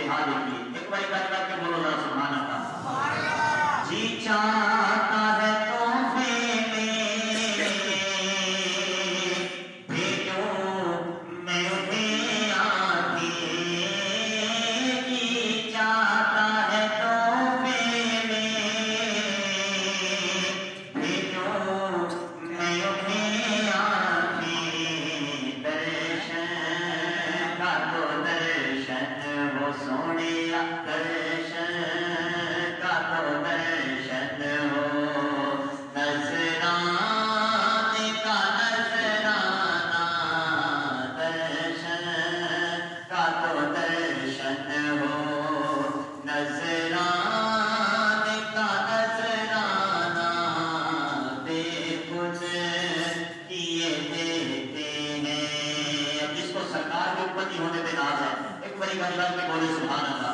انتہا دیکھیے. ایک باری کر کے بولو ذرا سبحان اللہ. جی چاہتا ہے تحفے میں بھیجو میں انہیں آ کے. جی چاہتا ہے تحفے میں بھیجو میں انہیں آ کے. درشن کا تو درشن وہ سونے درشن کا تو درشن ہو. نذرانے کا نذرانہ درشن کا تو درشن ہو. نذرانے کا نذرانہ بے خود کیے دیتے ہیں. اب جس کو سرکار کے اوپر نہیں ہونے پہ ناز ہے ایک بڑی گنجان میں بولے سبحان اللہ.